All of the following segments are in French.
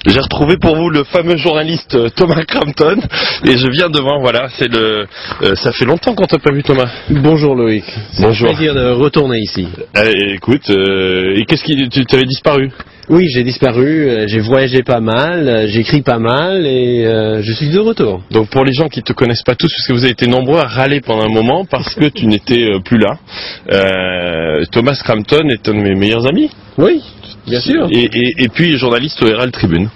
J'ai retrouvé pour vous le fameux journaliste Thomas Crampton et je viens devant, voilà, c'est le... ça fait longtemps qu'on t'a pas vu, Thomas. Bonjour Loïc. Bonjour. C'est un plaisir de retourner ici. Écoute, et qu'est-ce qui... Tu avais disparu? Oui, j'ai disparu, j'ai voyagé pas mal, j'écris pas mal et je suis de retour. Donc pour les gens qui te connaissent pas tous, parce que vous avez été nombreux à râler pendant un moment parce que tu n'étais plus là, Thomas Crampton est un de mes meilleurs amis. Oui, bien sûr. Et puis journaliste au Herald Tribune.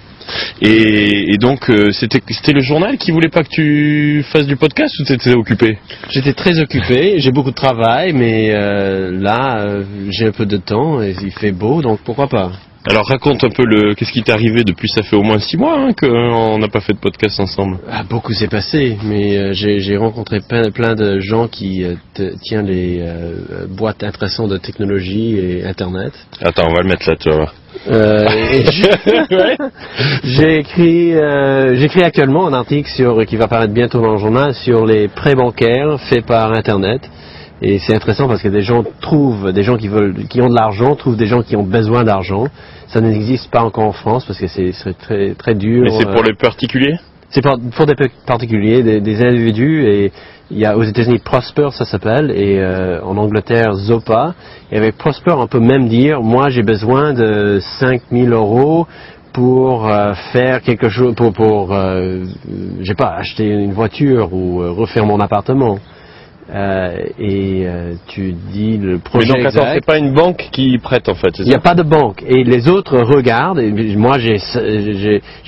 Et donc c'était le journal qui voulait pas que tu fasses du podcast ou t'étais occupé? J'étais très occupé, j'ai beaucoup de travail, mais là j'ai un peu de temps et il fait beau, donc pourquoi pas. Alors raconte un peu qu'est-ce qui t'est arrivé depuis, ça fait au moins 6 mois qu'on n'a pas fait de podcast ensemble. Ah, beaucoup s'est passé, mais j'ai rencontré plein de gens qui tiennent les boîtes impressantes de technologie et Internet. Attends, on va le mettre là, tu vas voir. J'écris actuellement un article qui va paraître bientôt dans le journal sur les prêts bancaires faits par Internet. Et c'est intéressant parce que des gens qui ont de l'argent, trouvent des gens qui ont besoin d'argent. Ça n'existe pas encore en France parce que c'est très, très dur. Mais c'est pour les particuliers? C'est pour des particuliers, des individus. Et il y a aux États-Unis Prosper, ça s'appelle, et en Angleterre Zopa. Et avec Prosper, on peut même dire, moi j'ai besoin de 5 000 € pour faire quelque chose, je sais pas, acheter une voiture ou refaire mon appartement. Tu dis le projet. Mais donc attends, c'est pas une banque qui prête en fait, c'est ça? Il n'y a pas de banque. Et les autres regardent, et moi j'ai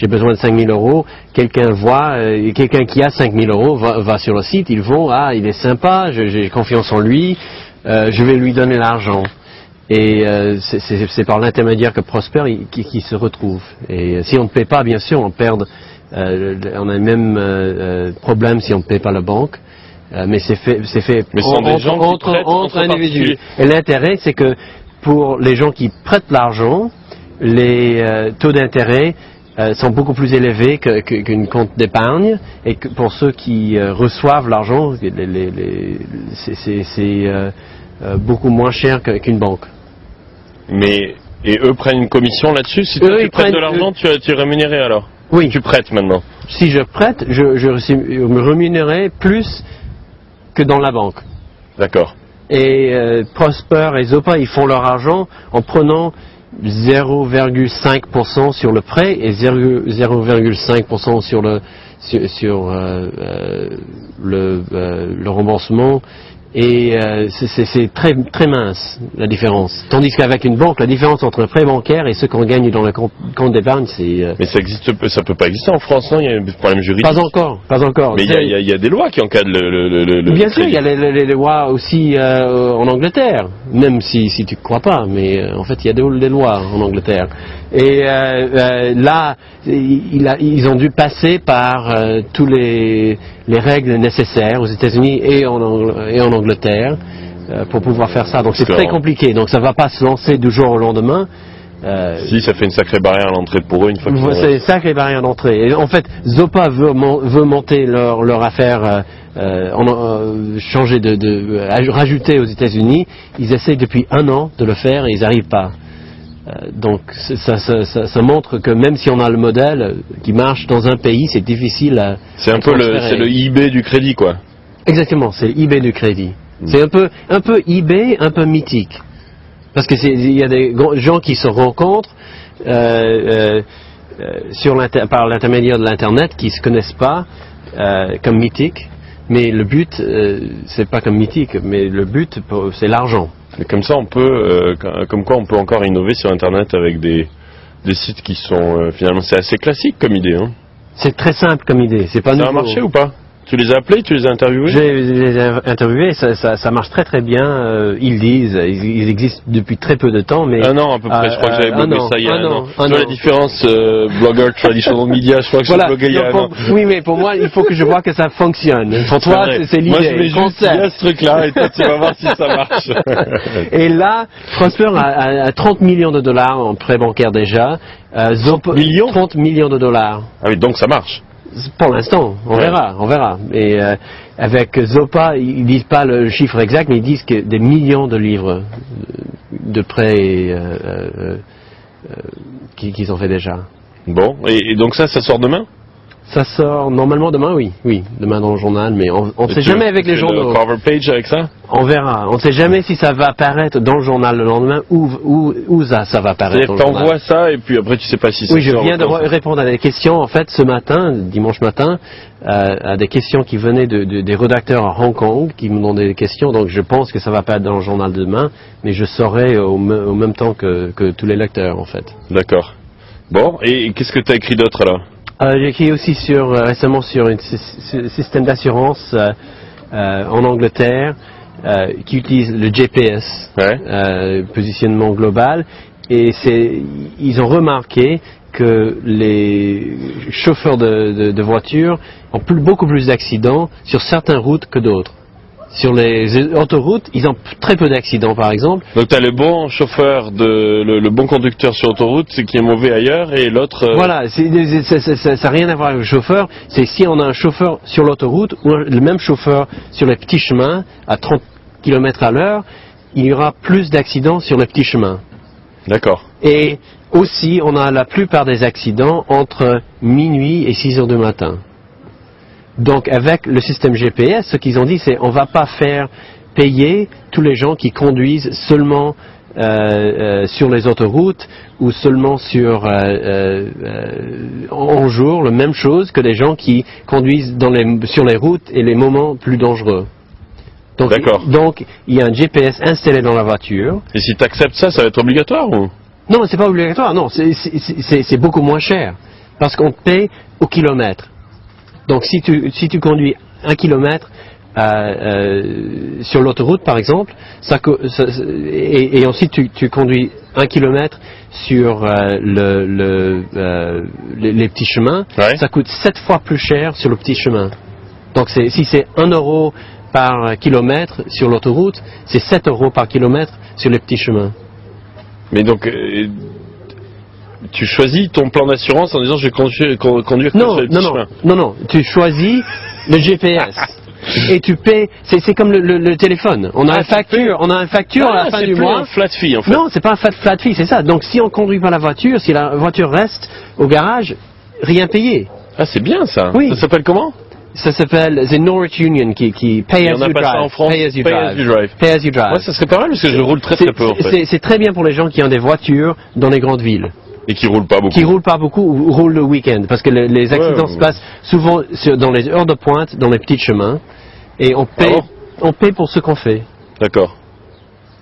besoin de 5 000 €, quelqu'un voit, quelqu'un qui a 5 000 € va sur le site, ils vont, il est sympa, j'ai confiance en lui, je vais lui donner l'argent. Et c'est par l'intermédiaire que Prosper qui se retrouve. Et si on ne paie pas, bien sûr, on a le même problème si on ne paie pas la banque. Mais c'est fait entre individus. Et l'intérêt, c'est que pour les gens qui prêtent l'argent, les taux d'intérêt sont beaucoup plus élevés qu'une compte d'épargne, et que pour ceux qui reçoivent l'argent, c'est beaucoup moins cher qu'une banque. Et eux prennent une commission là-dessus? Si tu prêtes de l'argent, tu es rémunéré alors? Oui. Tu prêtes maintenant? Si je prête, je me rémunérerai plus que dans la banque. D'accord. Et Prosper et Zopa, ils font leur argent en prenant 0,5% sur le prêt et 0,5% sur le remboursement. Et c'est très, très mince la différence. Tandis qu'avec une banque, la différence entre un prêt bancaire et ce qu'on gagne dans le compte d'épargne, c'est... Mais ça peut pas exister en France, non? Il y a des problèmes juridiques. Pas encore. Mais il y a des lois qui encadrent le Bien sûr, il y a les lois aussi en Angleterre, même si tu ne crois pas, mais en fait il y a des lois en Angleterre. Et là, ils ont dû passer par tous les règles nécessaires aux États-Unis et en Angleterre pour pouvoir faire ça. Donc c'est très compliqué. Donc ça ne va pas se lancer du jour au lendemain. Si, ça fait une sacrée barrière à l'entrée pour eux une fois qu'ils c'est une sacrée barrière d'entrée. Et en fait, Zopa veut monter leur affaire, rajouter aux États-Unis. Ils essayent depuis 1 an de le faire et ils n'arrivent pas. Donc ça montre que même si on a le modèle qui marche dans un pays, c'est difficile à... C'est un peu le eBay du crédit, quoi. Exactement, c'est l'eBay du crédit. C'est un peu eBay, un peu mythique. Parce que il y a des gens qui se rencontrent par l'intermédiaire de l'Internet qui ne se connaissent pas comme mythique. Mais le but, c'est pas comme mythique, mais le but, c'est l'argent. Et comme ça, on peut encore innover sur Internet avec des sites qui sont finalement, c'est assez classique comme idée, hein. C'est très simple comme idée. C'est pas nouveau. Ça a marché ou pas? Tu les as appelés, tu les as interviewés? Je les ai interviewés, ça marche très très bien. Ils disent, ils existent depuis très peu de temps, mais... 1 an à peu près, je crois que j'avais blogué ça il y a 1 an. Tu vois la différence, blogger, traditional media, je crois que j'ai blogué il y a 1 an. Oui, mais pour moi, il faut que je vois que ça fonctionne. Pour toi, c'est l'idée. Moi, je vais juste dire ce truc-là, et toi, tu vas voir si ça marche. Et là, Prosper a 30 millions de dollars en prêt bancaire déjà. 30 millions? 30 millions de dollars. Ah oui, donc ça marche. Pour l'instant, on verra. Et avec Zopa, ils disent pas le chiffre exact, mais ils disent que des millions de livres de prêts qu'ils ont fait déjà. Bon, et donc ça sort demain? Ça sort normalement demain, oui, demain dans le journal, mais on ne sait jamais avec les journaux. Le cover page avec ça? On verra. On ne sait jamais si ça va apparaître dans le journal le lendemain ou ça va apparaître. C'est-à-dire que t'envoies ça et puis après tu sais pas si ça Oui, je viens de répondre à des questions en fait ce matin, dimanche matin, à des questions qui venaient des rédacteurs à Hong Kong qui me demandaient des questions. Donc je pense que ça va pas être dans le journal demain, mais je saurai au même temps que tous les lecteurs en fait. D'accord. Bon, et qu'est-ce que tu as écrit d'autre là? J'ai écrit aussi récemment sur un système d'assurance en Angleterre qui utilise le GPS, positionnement global, et ils ont remarqué que les chauffeurs de voitures ont beaucoup plus d'accidents sur certaines routes que d'autres. Sur les autoroutes, ils ont très peu d'accidents, par exemple. Donc tu as le bon chauffeur, le bon conducteur sur l'autoroute, c'est qui est mauvais ailleurs, et l'autre... Voilà, ça n'a rien à voir avec le chauffeur. C'est si on a un chauffeur sur l'autoroute, ou le même chauffeur sur les petits chemins, à 30 km à l'heure, il y aura plus d'accidents sur les petits chemins. D'accord. Et aussi, on a la plupart des accidents entre minuit et 6 heures du matin. Donc avec le système GPS, ce qu'ils ont dit, c'est on va pas faire payer tous les gens qui conduisent seulement sur les autoroutes ou seulement en jour, la même chose que les gens qui conduisent sur les routes et les moments plus dangereux. Donc il y a un GPS installé dans la voiture. Et si tu acceptes ça, ça va être obligatoire ou? Non, c'est pas obligatoire, non, c'est beaucoup moins cher parce qu'on paie au kilomètre. Donc si tu conduis 1 kilomètre sur l'autoroute par exemple, et ensuite tu conduis 1 kilomètre sur les petits chemins, ça coûte 7 fois plus cher sur le petit chemin. Donc si c'est 1 euro par kilomètre sur l'autoroute, c'est 7 euros par kilomètre sur les petits chemins. Mais donc... tu choisis ton plan d'assurance en disant je vais conduire sur les petits chemins. Non, tu choisis le GPS et tu paies, c'est comme le téléphone. On a une facture à la fin du mois. C'est un flat fee en fait. Non, c'est pas un flat fee, c'est ça. Donc si on conduit pas la voiture, si la voiture reste au garage, rien payé. Ah, c'est bien ça. Oui. Ça s'appelle comment? Ça s'appelle The Norwich Union qui pay as you drive. Ça en France, pay as you drive. Pay as you drive. Ouais, ça serait pas mal parce que je roule très peu en fait. C'est très bien pour les gens qui ont des voitures dans les grandes villes. Et qui roulent pas beaucoup. Qui roulent pas beaucoup ou roulent le week-end. Parce que les accidents se passent souvent dans les heures de pointe, dans les petits chemins. Et on paie pour ce qu'on fait. D'accord.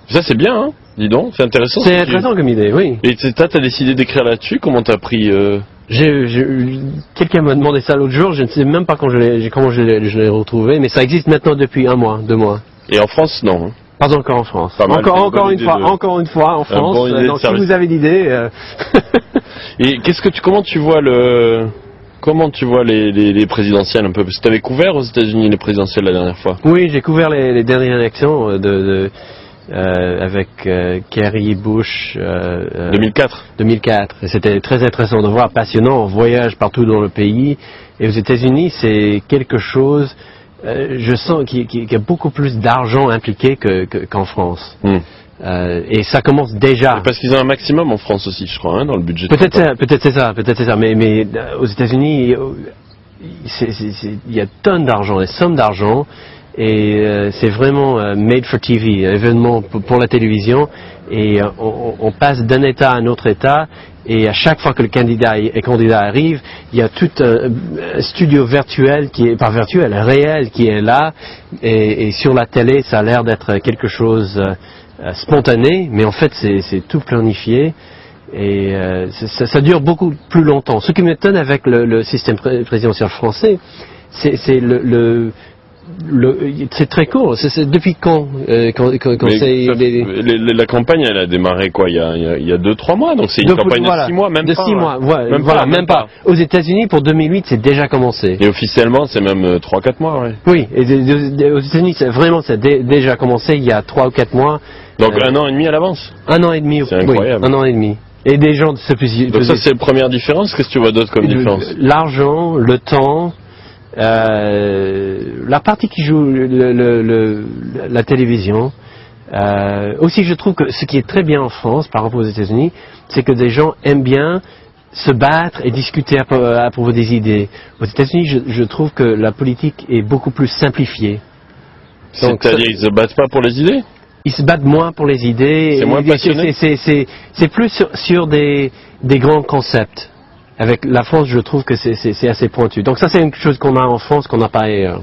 Ça c'est bien, hein? Dis donc, c'est intéressant. C'est intéressant comme idée, oui. Et t'as décidé d'écrire là-dessus? Comment t'as pris quelqu'un m'a demandé ça l'autre jour, je ne sais même pas comment je l'ai retrouvé, mais ça existe maintenant depuis 1 mois, 2 mois. Et en France, non? Pas encore en France. Encore une fois en France. Donc si vous avez l'idée. Et comment tu vois les présidentielles un peu? Parce que tu avais couvert aux États-Unis les présidentielles la dernière fois. Oui, j'ai couvert les dernières élections avec Kerry Bush. 2004. 2004. Et c'était très intéressant de voir, passionnant. On voyage partout dans le pays. Et aux États-Unis, c'est quelque chose. Je sens qu'il y a beaucoup plus d'argent impliqué qu'en France. Et ça commence déjà. Parce qu'ils ont un maximum en France aussi, je crois, hein, dans le budget. Peut-être c'est ça. Mais aux États-Unis, il y a tonnes d'argent, des sommes d'argent, et c'est vraiment made for TV, un événement pour la télévision. Et on passe d'un État à un autre État. Et à chaque fois que le candidat arrive, il y a tout un studio virtuel réel qui est là. Et sur la télé, ça a l'air d'être quelque chose spontané, mais en fait c'est tout planifié. Et ça dure beaucoup plus longtemps. Ce qui m'étonne avec le système présidentiel français, c'est c'est très court. Depuis quand la campagne, elle a démarré quoi? Il y a 2-3 mois, donc c'est une campagne de 6 mois, même pas. 6 mois, même pas. Aux États-Unis, pour 2008, c'est déjà commencé. Et officiellement, c'est même 3-4 mois, ouais. Oui, et aux États-Unis, ça a déjà commencé il y a 3 ou 4 mois. Donc 1 an et demi à l'avance. 1 an et demi. C'est incroyable. 1 an et demi. Et des gens se positionner. Donc ça, c'est la première différence. Qu'est-ce que tu vois d'autre comme différence? L'argent, le temps. La partie qui joue la télévision. Aussi, je trouve que ce qui est très bien en France par rapport aux États-Unis, c'est que des gens aiment bien se battre et discuter à propos des idées. Aux États-Unis, je trouve que la politique est beaucoup plus simplifiée. C'est-à-dire ils se battent pas pour les idées? Ils se battent moins pour les idées. C'est moins passionné. C'est plus sur des grands concepts. Avec la France, je trouve que c'est assez pointu. Donc ça, c'est une chose qu'on a en France qu'on n'a pas ailleurs.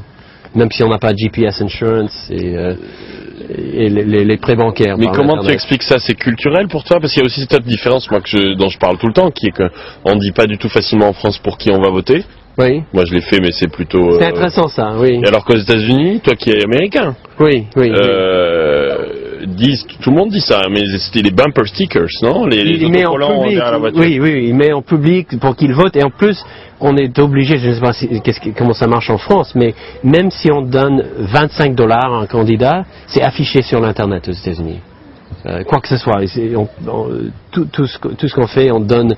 Même si on n'a pas GPS Insurance et les prêts bancaires. Mais comment tu expliques ça? C'est culturel pour toi? Parce qu'il y a aussi cette différence, moi, dont je parle tout le temps, qui est qu'on ne dit pas du tout facilement en France pour qui on va voter. Oui. Moi, je l'ai fait, mais c'est plutôt... C'est intéressant, ça, oui. Et alors qu'aux États-Unis, toi qui es américain, oui. tout le monde dit ça, mais c'était les bumper stickers, non? Les autocollants derrière la voiture. Oui, il met en public pour qu'ils votent. Et en plus, on est obligé, je ne sais pas comment ça marche en France, mais même si on donne $25 à un candidat, c'est affiché sur l'Internet aux États-Unis. Quoi que ce soit, tout ce qu'on fait, on donne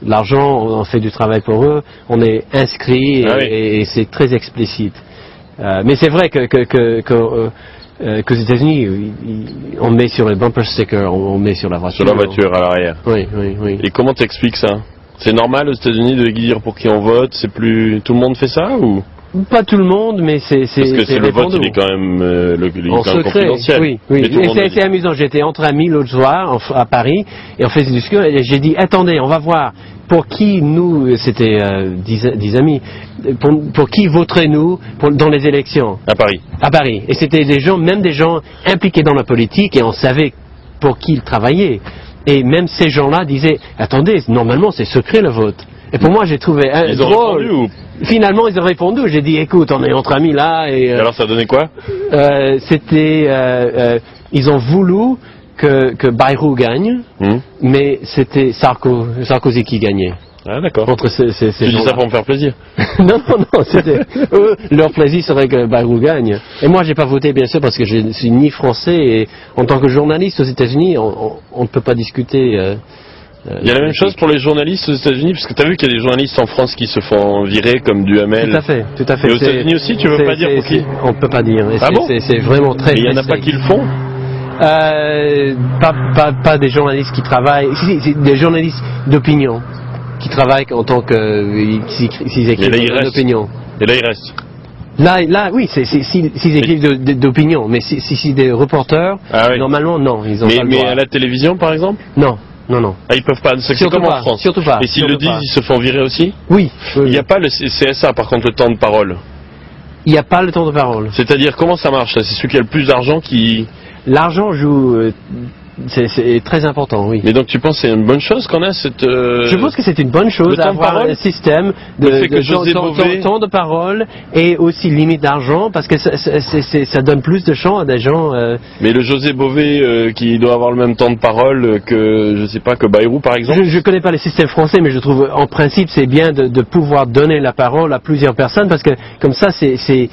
l'argent, on fait du travail pour eux, on est inscrit et c'est très explicite. Mais c'est vrai qu'aux États-Unis, on met sur les bumper stickers, on met sur la voiture. Sur la voiture à l'arrière. Oui. Et comment t'expliques ça? C'est normal aux États-Unis de dire pour qui on vote? C'est plus tout le monde fait ça ou? Pas tout le monde, mais c'est parce que c'est le vote, il est quand même, confidentiel. Oui. Et c'est amusant. J'étais entre amis l'autre soir à Paris et on faisait une discussion et j'ai dit attendez, on va voir pour qui nous, c'était 10 amis, pour qui voterez-nous dans les élections à Paris. À Paris. Et c'était même des gens impliqués dans la politique et on savait pour qui ils travaillaient. Et même ces gens-là disaient attendez, normalement c'est secret le vote. Et pour moi, j'ai trouvé drôle. Finalement, ils ont répondu. J'ai dit, écoute, on est entre amis là. Et alors, ça donnait quoi? Ils ont voulu que Bayrou gagne, mais c'était Sarkozy qui gagnait. Ah, d'accord. Entre ces tu dis ça pour me faire plaisir? Non, c'était leur plaisir serait que Bayrou gagne. Et moi, j'ai pas voté, bien sûr, parce que je suis ni français et en tant que journaliste aux États-Unis, on ne peut pas discuter. Il y a la même chose pour les journalistes aux États-Unis, parce que tu as vu qu'il y a des journalistes en France qui se font virer comme Duhamel. Tout à fait. Et aux États-Unis aussi, tu veux pas dire pour qui? On peut pas dire. Ah bon? C'est vraiment très. Mais il y en a pas qui le font? Pas des journalistes qui travaillent. C'est des journalistes d'opinion qui travaillent en tant que s'ils écrivent d'opinion. Et là, il reste. Là, oui, s'ils écrivent d'opinion, mais si c'est des reporters, normalement, non, ils ont pas le droit. Mais à la télévision, par exemple? Non. Ah, ils peuvent pas. C'est comme en France. Surtout pas. Et s'ils le disent, ils se font virer aussi? Oui. Il n'y a pas le CSA, par contre, le temps de parole. Il n'y a pas le temps de parole. C'est-à-dire, comment ça marche? C'est celui qui a le plus d'argent qui... L'argent joue... C'est très important, oui. Mais donc tu penses que c'est une bonne chose qu'on a cette... Je pense que c'est une bonne chose d'avoir un système de temps de parole et aussi limite d'argent parce que ça donne plus de champs à des gens... Mais le José Bové qui doit avoir le même temps de parole que, je sais pas, que Bayrou par exemple? Je connais pas les systèmes français, mais je trouve en principe c'est bien de pouvoir donner la parole à plusieurs personnes parce que comme ça c'est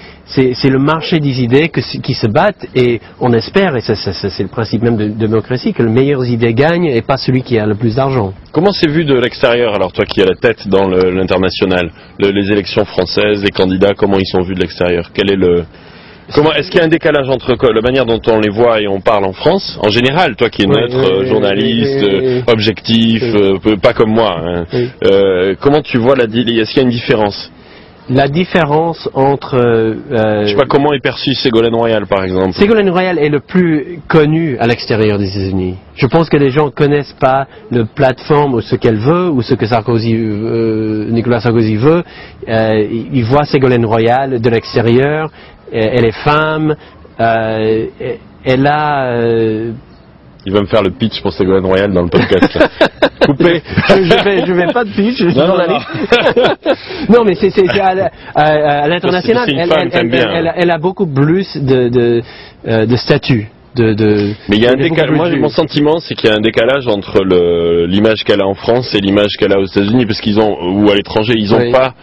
le marché des idées qui se battent et on espère, et c'est le principe même de démocratie, que les meilleures idées gagnent et pas celui qui a le plus d'argent. Comment c'est vu de l'extérieur, alors toi qui as la tête dans l'international, les élections françaises, les candidats, comment ils sont vus de l'extérieur? Est-ce qu'il y a un décalage entre la manière dont on les voit et on parle en France, en général, toi qui es neutre, journaliste, objectif, pas comme moi, hein. Comment tu vois est-ce qu'il y a une différence? La différence entre... je sais pas comment est perçu Ségolène Royal, par exemple. Ségolène Royal est le plus connu à l'extérieur des États-Unis. Je pense que les gens ne connaissent pas le plateforme ou ce qu'elle veut ou ce que Nicolas Sarkozy veut. Ils voient Ségolène Royal de l'extérieur. Elle est femme. Elle a... Il va me faire le pitch pour Ségolène Royal dans le podcast. Là. Coupé. Je vais pas de pitch, je suis journaliste. Non, mais c'est à l'international. Elle a beaucoup plus de statut. Mais il y a un décalage. Moi, mon sentiment, c'est qu'il y a un décalage entre l'image qu'elle a en France et l'image qu'elle a aux États-Unis, parce qu'ils ont, ou à l'étranger, ils ont pas,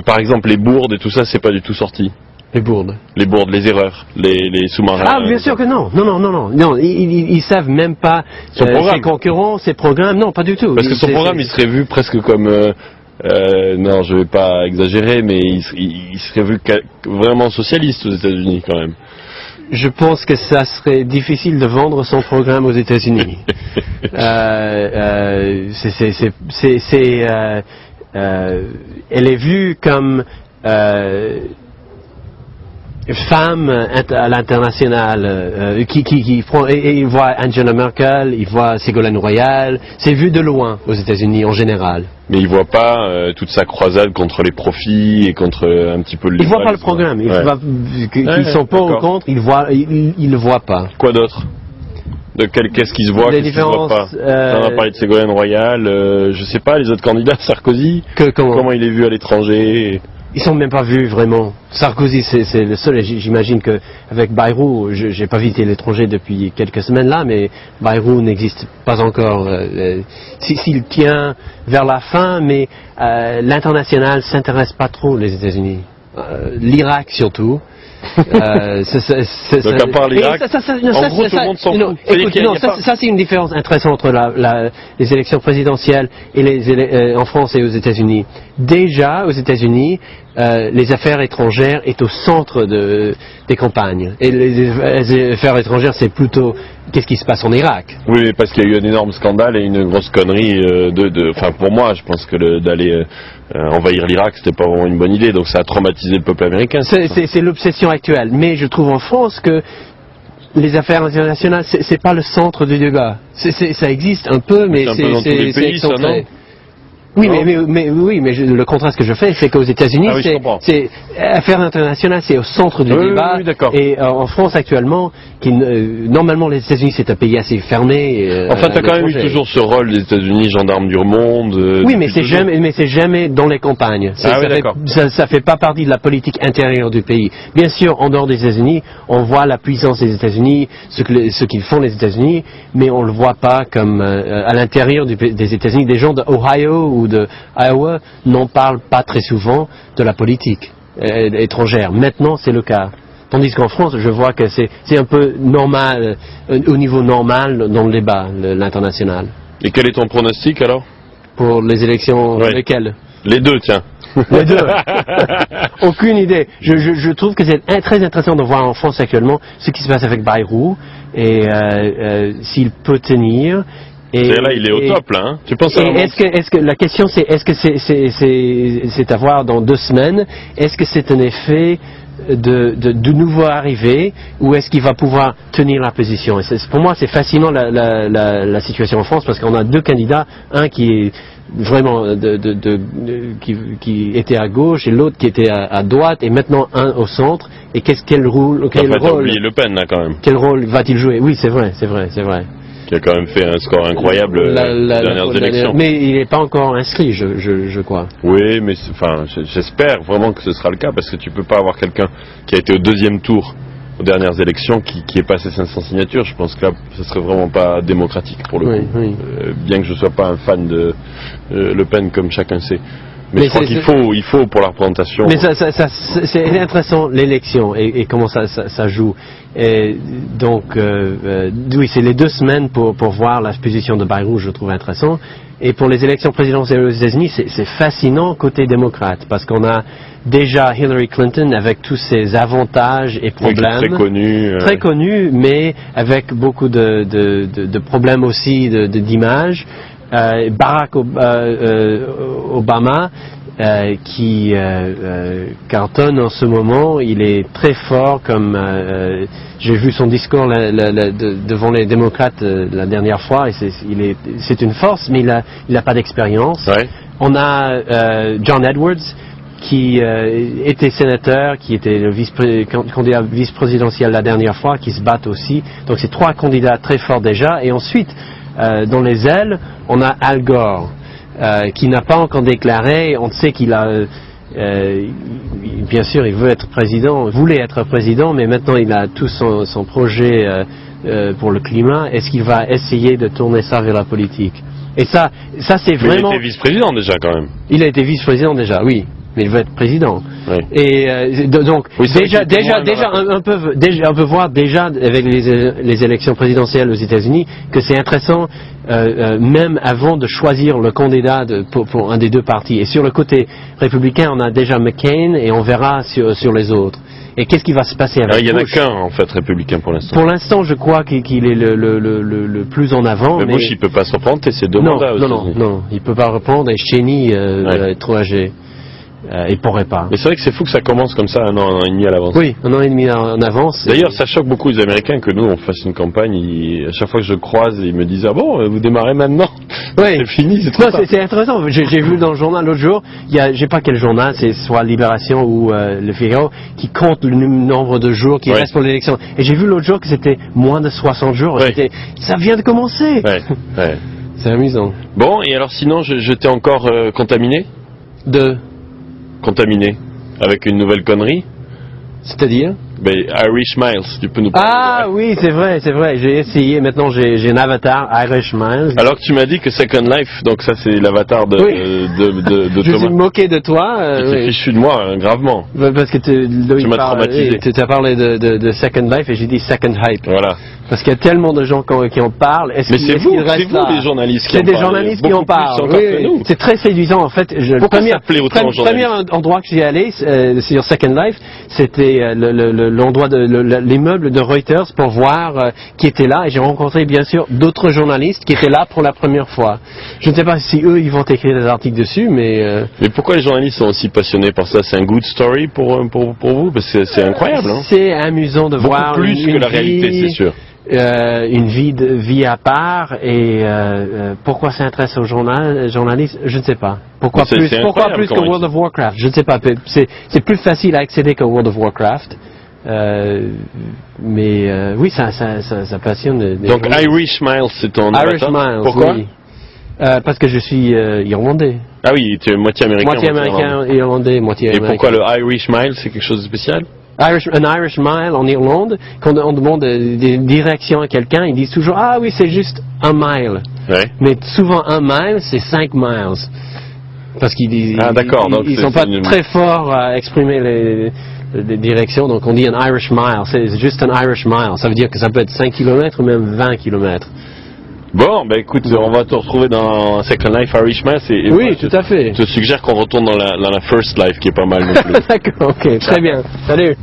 par exemple, les bourdes et tout ça, c'est pas du tout sorti. Les bourdes, les erreurs, les sous-marins. Ah, bien sûr que non. Non, ils savent même pas ses concurrents, ses programmes. Non, pas du tout. Parce que son programme, il serait vu presque comme... non, je vais pas exagérer, mais il serait vu vraiment socialiste aux États-Unis quand même. Je pense que ça serait difficile de vendre son programme aux États-Unis. Elle est vue comme femme à l'international, qui prend, et il voit Angela Merkel, il voit Ségolène Royal, c'est vu de loin aux États-Unis en général. Mais il voit pas toute sa croisade contre les profits et contre un petit peu le. Il voit pas le programme. Qu'ils sont pour ou contre, il le voit pas. Quoi d'autre? Qu'est-ce qui se voit, qu'est-ce qui se voit pas? On a parlé de Ségolène Royal, je sais pas, les autres candidats, Sarkozy, comment il est vu à l'étranger? Ils sont même pas vus vraiment. Sarkozy, c'est le seul. J'imagine que avec Bayrou, j'ai pas visité l'étranger depuis quelques semaines là, mais Bayrou n'existe pas encore. S'il tient vers la fin, mais l'international s'intéresse pas trop les États-Unis. L'Irak surtout. Donc à part l'Irak, en gros tout le monde s'en fout. Écoute, ça c'est une différence intéressante entre les élections présidentielles et en France et aux États-Unis. Déjà aux États-Unis, les affaires étrangères est au centre des campagnes. Et les affaires étrangères, c'est plutôt qu'est-ce qui se passe en Irak. Oui, mais parce qu'il y a eu un énorme scandale et une grosse connerie enfin pour moi, je pense que d'aller envahir l'Irak, c'était pas vraiment une bonne idée, donc ça a traumatisé le peuple américain. C'est l'obsession actuelle. Mais je trouve en France que les affaires internationales, c'est pas le centre du débat. Ça existe un peu, mais c'est excentré. Oui, mais le contraste que je fais, c'est qu'aux États-Unis, c'est affaires internationales, c'est au centre du débat. Et en France actuellement, normalement les États-Unis c'est un pays assez fermé. Enfin, tu as quand même eu toujours ce rôle des États-Unis, gendarme du monde. Oui, mais c'est jamais dans les campagnes. Ça fait pas partie de la politique intérieure du pays. Bien sûr, en dehors des États-Unis, on voit la puissance des États-Unis, ce qu'ils font les États-Unis, mais on le voit pas comme à l'intérieur des États-Unis. Des gens d'Ohio ou de Iowa n'en parlent pas très souvent de la politique étrangère. Maintenant, c'est le cas. Tandis qu'en France, je vois que c'est un peu normal, au niveau normal dans le débat, l'international. Et quel est ton pronostic alors? Pour les élections, lesquelles? Les deux, tiens. Les deux. Aucune idée. Je trouve que c'est très intéressant de voir en France actuellement ce qui se passe avec Bayrou et s'il peut tenir. Et là, il est au top, là. Hein. Tu penses la question, c'est est-ce que c'est à voir dans 2 semaines? Est-ce que c'est un effet de nouveau arrivé, ou est-ce qu'il va pouvoir tenir la position? Pour moi, c'est fascinant la situation en France, parce qu'on a 2 candidats, un qui est vraiment qui était à gauche et l'autre qui était à droite, et maintenant un au centre. Et quel rôle oublié Le Pen, là, quand même. Quel rôle va-t-il jouer? Oui, c'est vrai. Qui a quand même fait un score incroyable aux dernières élections. Mais il n'est pas encore inscrit, je crois. Oui, mais j'espère vraiment que ce sera le cas, parce que tu peux pas avoir quelqu'un qui a été au 2e tour aux dernières élections qui est passé 500 signatures. Je pense que là, ce serait vraiment pas démocratique pour le coup. Oui. Bien que je sois pas un fan de Le Pen, comme chacun sait. Mais je crois qu'il faut pour la représentation. Mais c'est intéressant, l'élection, et comment ça joue. Et donc, oui, c'est les 2 semaines pour voir la position de Bayrou, je trouve intéressant. Et pour les élections présidentielles aux États-Unis, c'est fascinant côté démocrate, parce qu'on a déjà Hillary Clinton avec tous ses avantages et problèmes. Très connu, mais avec beaucoup de problèmes aussi d'image. Barack Obama, qui cartonne en ce moment, il est très fort, comme j'ai vu son discours devant les démocrates la dernière fois, et c'est une force, mais il n'a pas d'expérience. Ouais. On a John Edwards, qui était sénateur, qui était le candidat vice-présidentiel la dernière fois, qui se battent aussi. Donc c'est 3 candidats très forts déjà, et ensuite dans les ailes, on a Al Gore, qui n'a pas encore déclaré. On sait qu'il a, bien sûr, il voulait être président, mais maintenant il a tout son projet pour le climat. Est-ce qu'il va essayer de tourner ça vers la politique? Et ça c'est vraiment. Il était vice-président déjà quand même. Il a été vice-président déjà, oui. Mais il veut être président. Oui. Et donc on peut voir déjà avec les élections présidentielles aux États-Unis que c'est intéressant, même avant de choisir le candidat pour un des 2 partis. Et sur le côté républicain, on a déjà McCain, et on verra sur les autres. Et qu'est-ce qui va se passer avec Il n'y en a Bush? qu'un, en fait, républicain pour l'instant. Pour l'instant, je crois qu'il est le plus en avant. Mais Bush, il peut pas se reprendre, c'est deux mandats aussi. Non, il peut pas reprendre, et Cheney est trop âgé. Il pourrait pas. Mais c'est vrai que c'est fou que ça commence comme ça, un an et demi à l'avance. Oui, un an et demi en avance. D'ailleurs, ça choque beaucoup les Américains que nous, on fasse une campagne. À chaque fois que je croise, ils me disent « Ah bon, vous démarrez maintenant ?» Oui. C'est fini, c'est trop tard. C'est intéressant. J'ai vu dans le journal l'autre jour, je sais pas quel journal, c'est soit Libération ou Le Figaro, qui compte le nombre de jours qui restent pour l'élection. Et j'ai vu l'autre jour que c'était moins de 60 jours. Ça vient de commencer. Ouais. C'est amusant. Bon, et alors sinon, je t'ai encore contaminé Contaminé avec une nouvelle connerie. C'est-à-dire Irish Miles, tu peux nous parler? Ah oui, c'est vrai. J'ai essayé, maintenant j'ai un avatar Irish Miles. Alors que tu m'as dit que Second Life, donc ça c'est l'avatar de Thomas. Je suis moqué de toi. Tu t'es fichu de moi, gravement. Parce que tu m'as traumatisé. Tu as parlé de Second Life et j'ai dit Second Hype. Voilà. Parce qu'il y a tellement de gens qui en parlent. Mais c'est vous les journalistes qui en parlent. C'est des journalistes qui en parlent. Oui. C'est très séduisant en fait. Pourquoi ça plaît autant aux journalistes? Le premier endroit que j'y allé sur Second Life, c'était l'endroit de l'immeuble de Reuters pour voir qui était là. Et j'ai rencontré bien sûr d'autres journalistes qui étaient là pour la première fois. Je ne sais pas si eux ils vont écrire des articles dessus, mais. Mais pourquoi les journalistes sont aussi passionnés par ça? C'est un good story pour vous? Parce que c'est incroyable. Hein? C'est amusant de voir. Beaucoup plus que la réalité, c'est sûr. Une vie à part et pourquoi ça intéresse aux journalistes, je ne sais pas. Pourquoi plus que World of Warcraft, je ne sais pas. C'est plus facile à accéder que World of Warcraft. Mais oui, ça passionne. Donc Irish Miles, c'est ton Irish Miles. Pourquoi? Oui. Parce que je suis irlandais. Ah oui, tu es moitié américain. Moitié américain, irlandais, moitié américain. Et pourquoi le Irish Mile, c'est quelque chose de spécial? Un Irish Mile en Irlande, quand on demande des directions à quelqu'un, ils disent toujours « Ah oui, c'est juste un mile ouais. ». Mais souvent un mile, c'est 5 miles. Parce qu'ils ils sont pas très forts à exprimer les directions, donc on dit un Irish Mile, c'est juste un Irish Mile. Ça veut dire que ça peut être 5 km ou même 20 km. Bon, écoute, on va te retrouver dans Second Life Irish Miles. Oui, tout à fait. Je te suggère qu'on retourne dans la First Life, qui est pas mal non plus. D'accord, ok, très bien. Salut.